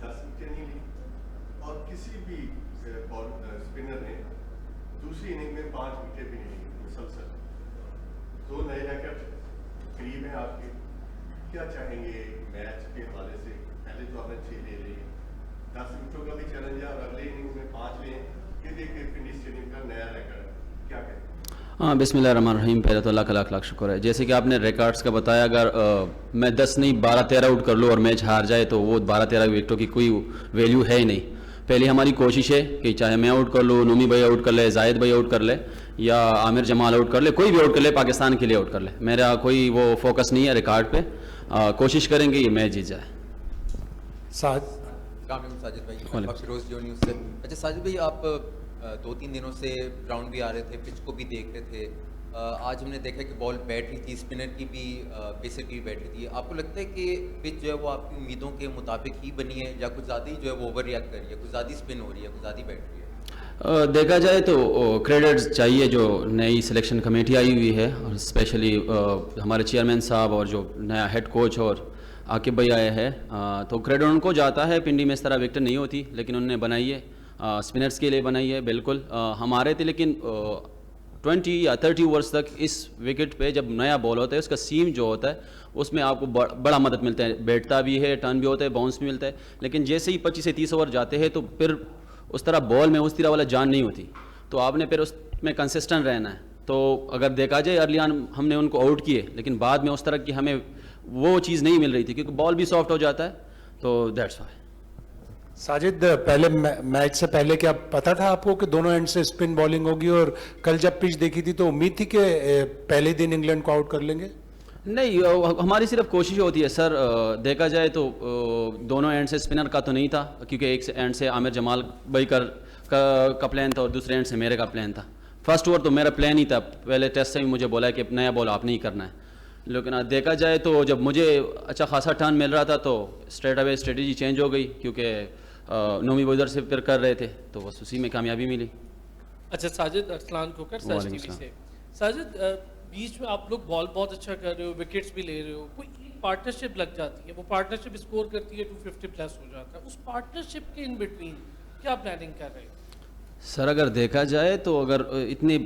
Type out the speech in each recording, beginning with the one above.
10 wicket नहीं ली और किसी भी स्पिनर ने दूसरी इनिंग में 5 विकेट भी नहीं ली मुसलसल। 2 नए रैकेट करीब हैं आपके, क्या चाहेंगे मैच के हवाले से? पहले तो आपने 6 ले लिए, 10 विकेटों का भी चैलेंज है और अगले इनिंग में 5 लें, ये देखिए पिंडी स्टेडियम का नया रिकॉर्ड, क्या कहें? हाँ, बिस्मिल्लाहिर्रहमानिर्रहीम। पहले तो अल्लाह का लाख लाख शुक्र है। जैसे कि आपने रिकॉर्ड्स का बताया, अगर मैं 10 नहीं 12-13 आउट कर लूँ और मैच हार जाए तो वो 12-13 विकेटों की कोई वैल्यू है ही नहीं। पहले हमारी कोशिश है कि चाहे मैं आउट कर लूँ, नूमी भाई आउट कर ले, जाहिद भाई आउट कर ले या आमिर जमाल आउट कर ले, कोई भी आउट कर ले, पाकिस्तान के लिए आउट कर ले। मेरा कोई वो फोकस नहीं है रिकॉर्ड पे। कोशिश करेंगे ये मैच जीत जाए। साजिद भाई, फिरोज जियो न्यूज़ से। अच्छा साजिद भाई, आप 2-3 दिनों से ग्राउंड भी आ रहे थे, पिच को भी देख रहे थे। आज हमने देखा कि बॉल बैट रही थी, स्पिनर की भी पेसर की भी बैट रही थी। आपको लगता है कि पिच जो है वो आपकी उम्मीदों के मुताबिक ही बनी है या कुछ ज़्यादा ही जो है वो ओवर रिएक्ट कर रही है, कुछ ज़्यादा स्पिन हो रही है, कुछ ज़्यादा ही बैट रही है? देखा जाए तो क्रेडिट चाहिए जो नई सिलेक्शन कमेटी आई हुई है, और स्पेशली हमारे चेयरमैन साहब और जो नया हेड कोच और आकिब भाई आए हैं, तो क्रेडिट उनको जाता है। पिंडी में इस तरह विकेट नहीं होती, लेकिन उन्होंने बनाई है, स्पिनर्स के लिए बनाई है। बिल्कुल हमारे थे, लेकिन 20 या 30 ओवर्स तक इस विकेट पे जब नया बॉल होता है उसका सीम जो होता है उसमें आपको बड़ा मदद मिलता है, बैठता भी है, टर्न भी होता है, बाउंस भी मिलता है। लेकिन जैसे ही 25 से 30 ओवर जाते हैं तो फिर उस तरह बॉल में उस तरह वाला जान नहीं होती, तो आपने फिर उसमें कंसिस्टेंट रहना है। तो अगर देखा जाए अर्ली ऑन हमने उनको आउट किए, लेकिन बाद में उस तरह की हमें वो चीज़ नहीं मिल रही थी क्योंकि बॉल भी सॉफ्ट हो जाता है, तो दैट्स वाई। साजिद, पहले मैच से पहले क्या पता था आपको कि दोनों एंड से स्पिन बॉलिंग होगी? और कल जब पिच देखी थी तो उम्मीद थी कि पहले दिन इंग्लैंड को आउट कर लेंगे? नहीं, हमारी सिर्फ कोशिश होती है सर। देखा जाए तो दोनों एंड से स्पिनर का तो नहीं था, क्योंकि एक एंड से आमिर जमाल भाई का प्लान था और दूसरे एंड से मेरे का प्लान था। फर्स्ट ओवर तो मेरा प्लान ही था, पहले टेस्ट से भी मुझे बोला कि नया बॉल आपने ही करना है। लेकिन देखा जाए तो जब मुझे अच्छा खासा टर्न मिल रहा था तो स्ट्रेट अवे स्ट्रेटजी चेंज हो गई, क्योंकि नोमी उधर से फिर कर रहे थे, तो बस उसी में कामयाबी मिली। अच्छा साजिद, अरसलान कोकर सच टीवी से। साजिद, बीच में आप लोग बॉल बहुत अच्छा कर रहे हो, विकेट्स भी ले रहे हो, कोई पार्टनरशिप लग जाती है, वो पार्टनरशिप स्कोर करती है 250 प्लस हो जाता है, उस पार्टनरशिप के इन बिटवीन क्या प्लानिंग कर रहे हैं? सर अगर देखा जाए तो अगर इतने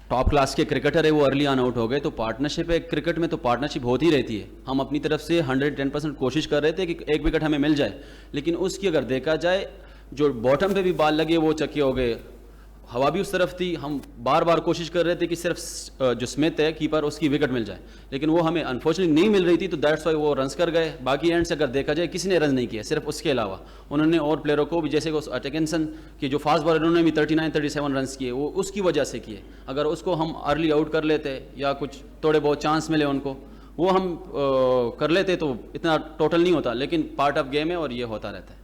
टॉप क्लास के क्रिकेटर है वो अर्ली ऑन आउट हो गए, तो पार्टनरशिप है क्रिकेट में, तो पार्टनरशिप होती रहती है। हम अपनी तरफ से 110% कोशिश कर रहे थे कि एक विकेट हमें मिल जाए, लेकिन उसकी अगर देखा जाए जो बॉटम पे भी बॉल लगे वो चक्के हो गए, हवा भी उस तरफ थी। हम बार बार कोशिश कर रहे थे कि सिर्फ जो स्मिथ है कीपर उसकी विकेट मिल जाए, लेकिन वो हमें अनफॉर्चुनेटली नहीं मिल रही थी, तो दैट्स वाई वो रन्स कर गए। बाकी एंड से अगर देखा जाए किसी ने रन नहीं किया, सिर्फ उसके अलावा उन्होंने और प्लेयरों को भी, जैसे कि अटकिंसन की जो फास्ट बॉलर उन्होंने भी 39-37 रन किए, वो उसकी वजह से किए। अगर उसको हम अर्ली आउट कर लेते या कुछ थोड़े बहुत चांस मिले उनको, वो हम कर लेते तो इतना टोटल नहीं होता, लेकिन पार्ट ऑफ गेम है और ये होता रहता है।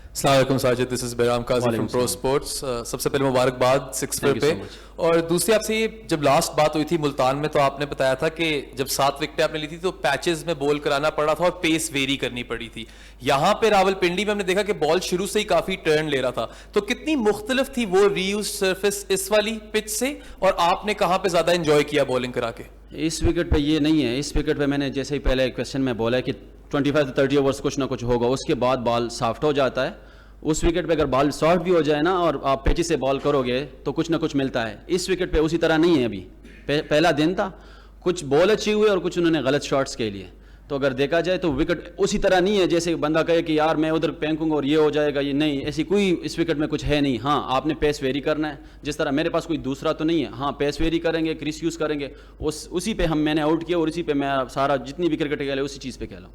अस्सलाम वालेकुम Sajid, this is Bairam Qazi from pro sports. सबसे पहले मुबारकबाद 6 पे। और दूसरी आपसे ये, जब लास्ट बात हुई थी मुल्तान में तो आपने बताया था कि जब 7 विकेटें आपने ली थी तो पैचेस में बॉल कराना पड़ा था और पेस वेरी करनी पड़ी थी। यहाँ पे रावलपिंडी में हमने देखा कि बॉल शुरू से ही काफी टर्न ले रहा था, तो कितनी मुख्तलिफ थी वो रीयूज सरफेस इस वाली पिच से, और आपने कहाँ पे ज्यादा इंजॉय किया बॉलिंग करा के? इस विकेट पे ये नहीं है। इस विकेट पे मैंने जैसे ही पहले क्वेश्चन में बोला कि 25 से 30 ओवर्स कुछ ना कुछ होगा, उसके बाद बॉल सॉफ्ट हो जाता है। उस विकेट पे अगर बॉल सॉफ्ट भी हो जाए ना और आप पेची से बॉल करोगे तो कुछ ना कुछ मिलता है। इस विकेट पे उसी तरह नहीं है। अभी पहला दिन था, कुछ बॉल अच्छी हुई और कुछ उन्होंने गलत शॉट्स के लिए, तो अगर देखा जाए तो विकेट उसी तरह नहीं है जैसे बंदा कहे कि यार मैं उधर फेंकूंगा और ये हो जाएगा। ये नहीं, ऐसी कोई इस विकेट में कुछ है नहीं। हाँ, आपने पेस वेरी करना है, जिस तरह मेरे पास कोई दूसरा तो नहीं है। हाँ, पेस वेरी करेंगे, क्रीज यूज़ करेंगे, उसी पे मैंने आउट किया और उसी पे मैं सारा जितनी भी क्रिकेट खेले उसी चीज़ पे खेला।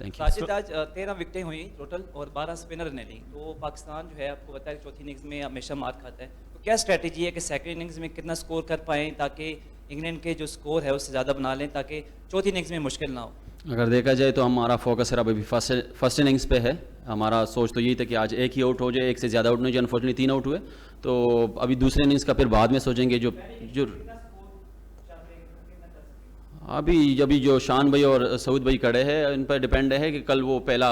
साजिद, आज 13 विकेटें हुई टोटल और 12 स्पिनर ने ली, तो पाकिस्तान जो है आपको पता है चौथी इनिंग्स में हमेशा मार खाता है, तो क्या स्ट्रेटजी है कि सेकंड इनिंग्स में कितना स्कोर कर पाएँ ताकि इंग्लैंड के जो स्कोर है उससे ज़्यादा बना लें ताकि चौथी इनिंग्स में मुश्किल ना हो? अगर देखा जाए तो हमारा फोकस है अभी फर्स्ट इनिंग्स पे है। हमारा सोच तो यही था कि आज एक ही आउट हो जाए, एक से ज़्यादा आउट नहीं जाए। अनफॉर्चुनेटली 3 आउट हुए, तो अभी दूसरे इनिंग्स का फिर बाद में सोचेंगे। जो अभी जो शान भाई और सऊद भाई खड़े हैं इन पर डिपेंड है कि कल वो पहला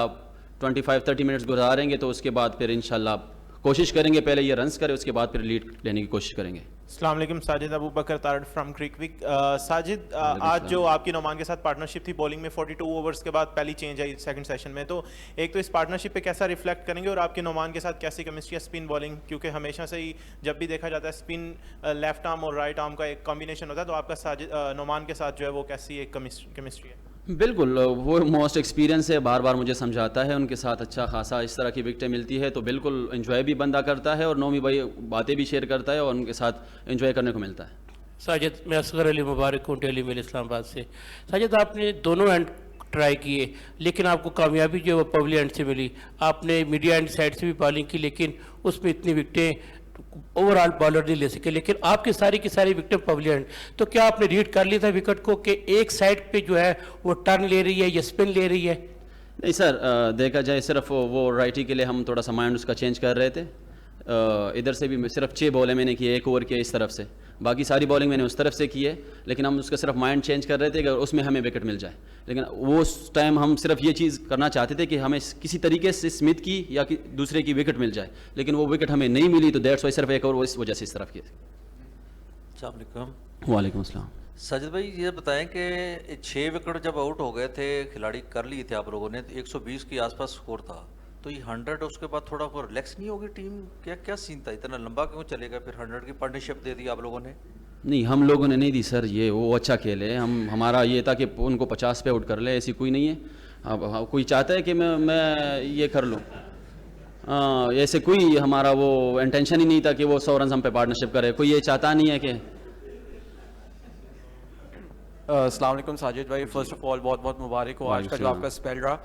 25-30 मिनट्स गुजारेंगे, तो उसके बाद फिर इंशाल्लाह कोशिश करेंगे पहले ये रन्स करें, उसके बाद फिर लीड लेने की कोशिश करेंगे। अस्सलाम वालेकुम, साजिद अबू बकर तारड़ फ्रॉम क्रिकविक। साजिद, आज जो आपकी नोमान के साथ पार्टनरशिप थी बॉलिंग में 42 ओवर्स के बाद पहली चेंज आई सेकंड सेशन में, तो एक तो इस पार्टनरशिप पे कैसा रिफ्लेक्ट करेंगे और आपके नोमान के साथ कैसी केमिस्ट्री है स्पिन बॉलिंग, क्योंकि हमेशा से ही जब भी देखा जाता है स्पिन लेफ्ट आर्म और राइट आर्म का एक कॉम्बिनेशन होता है, तो आपका साजिद नोमान के साथ जो है वो कैसी एक केमिस्ट्री है? बिल्कुल, वो मोस्ट एक्सपीरियंस है, बार बार मुझे समझाता है, उनके साथ अच्छा खासा इस तरह की विकटें मिलती है तो बिल्कुल एंजॉय भी बंदा करता है और नोमी भाई बातें भी शेयर करता है और उनके साथ एंजॉय करने को मिलता है। साजिद, मैं असगर अली मुबारक हूँ, डेली मेल इस्लामाबाद से। साजिद, आपने दोनों एंड ट्राई किए लेकिन आपको कामयाबी जो है वो पवली एंड से मिली। आपने मीडिया एंड साइड से भी बॉलिंग की लेकिन उसमें इतनी विकटें ओवरऑल बॉलर नहीं ले सके, लेकिन आपकी सारी की सारी विकेट पवली एंड। तो क्या आपने रीड कर लिया था विकेट को कि एक साइड पे जो है वो टर्न ले रही है या स्पिन ले रही है? नहीं सर, देखा जाए सिर्फ वो राइटी के लिए हम थोड़ा सा माइंड उसका चेंज कर रहे थे। इधर से भी सिर्फ 6 बॉलें मैंने की, 1 ओवर किया इस तरफ से, बाकी सारी बॉलिंग मैंने उस तरफ से की है, लेकिन हम उसका सिर्फ माइंड चेंज कर रहे थे कि उसमें हमें विकेट मिल जाए। लेकिन वो उस टाइम हम सिर्फ ये चीज़ करना चाहते थे कि हमें किसी तरीके से स्मिथ की या दूसरे की विकेट मिल जाए, लेकिन वो विकेट हमें नहीं मिली, तो दैट्स वाई सिर्फ 1 ओवर इस वजह से इस तरफ की। अस्सलाम वालेकुम। वालेकुम अस्सलाम। साजिद भाई, ये बताएं कि 6 विकेट जब आउट हो गए थे, खिलाड़ी कर लिए थे आप लोगों ने, तो 120 के आसपास स्कोर था, तो ये 100 उसके बाद थोड़ा वो रिलैक्स नहीं होगी टीम? क्या क्या सीन था, इतना लंबा क्यों चलेगा? फिर 100 की पार्टनरशिप दे दी आप लोगों ने? नहीं, हम लोगों ने नहीं दी सर, ये वो अच्छा खेल है। हमारा ये था कि उनको 50 पे आउट कर ले, ऐसी कोई नहीं है। अब कोई चाहता है कि मैं ये कर लूँ, ऐसे कोई हमारा वो इंटेंशन ही नहीं था कि वो 100 रन हम पे पार्टनरशिप करे, कोई ये चाहता नहीं है कि। अस्सलाम वालेकुम साजिद भाई, फर्स्ट ऑफ ऑल बहुत बहुत मुबारक हो आज का जो आपका स्पेल रहा।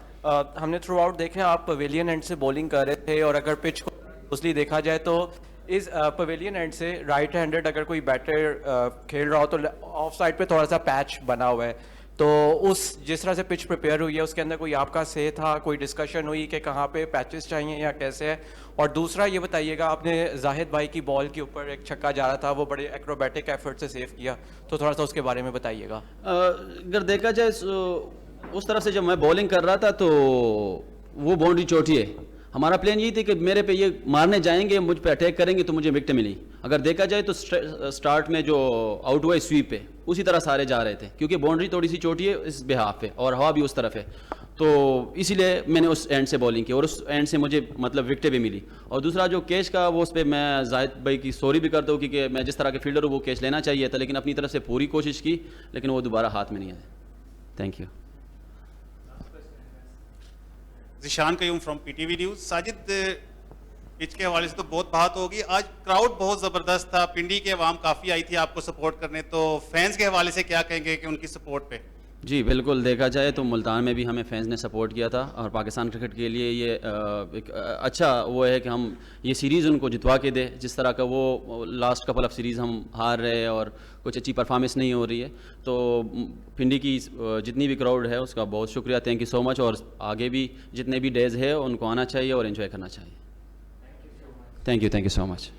हमने थ्रू आउट देखे आप पवेलियन एंड से बॉलिंग कर रहे थे, और अगर पिच को क्लोजली देखा जाए तो इस पवेलियन एंड से राइट हैंडेड अगर कोई बैटर खेल रहा हो तो ऑफ साइड पे थोड़ा सा पैच बना हुआ है, तो उस जिस तरह से पिच प्रिपेयर हुई है उसके अंदर कोई आपका से था, कोई डिस्कशन हुई कि कहाँ पे पैचेस चाहिए या कैसे है? और दूसरा ये बताइएगा, आपने जाहिद भाई की बॉल के ऊपर एक छक्का जा रहा था, वो बड़े एक्रोबैटिक एफर्ट से सेव किया, तो थोड़ा सा उसके बारे में बताइएगा। अगर देखा जाए उस तरफ से जब मैं बॉलिंग कर रहा था तो वो बाउंड्री चोटी है, हमारा प्लान यही थी कि मेरे पे ये मारने जाएंगे, मुझ पे अटैक करेंगे तो मुझे विकेट मिली। अगर देखा जाए तो स्टार्ट में जो आउट हुआ स्वीप पे उसी तरह सारे जा रहे थे, क्योंकि बाउंड्री थोड़ी सी छोटी है इस बिहाफ पे और हवा भी उस तरफ है, तो इसीलिए मैंने उस एंड से बॉलिंग की और उस एंड से मुझे मतलब विकेटें भी मिली। और दूसरा जो कैच का, वो उस पर मैं जाहिद भाई की सॉरी भी करता हूँ, क्योंकि मैं जिस तरह के फील्डर हूँ वो कैच लेना चाहिए था, लेकिन अपनी तरफ से पूरी कोशिश की, लेकिन वो दोबारा हाथ में नहीं आया। Thank you. Zeeshan Qayyum from PTV news. Sajid, pitch के हवाले से तो बहुत बात होगी, आज क्राउड बहुत ज़बरदस्त था, पिंडी के अवाम काफ़ी आई थी आपको सपोर्ट करने, तो फैंस के हवाले से क्या कहेंगे कि उनकी सपोर्ट पे? जी बिल्कुल, देखा जाए तो मुल्तान में भी हमें फैंस ने सपोर्ट किया था और पाकिस्तान क्रिकेट के लिए ये एक अच्छा वो है कि हम ये सीरीज़ उनको जितवा के दे, जिस तरह का वो लास्ट कपल ऑफ सीरीज़ हम हार रहे हैं और कुछ अच्छी परफॉर्मेंस नहीं हो रही है। तो पिंडी की जितनी भी क्राउड है उसका बहुत शुक्रिया, थैंक यू सो मच, और आगे भी जितने भी डेज़ है उनको आना चाहिए और एंजॉय करना चाहिए। Thank you so much.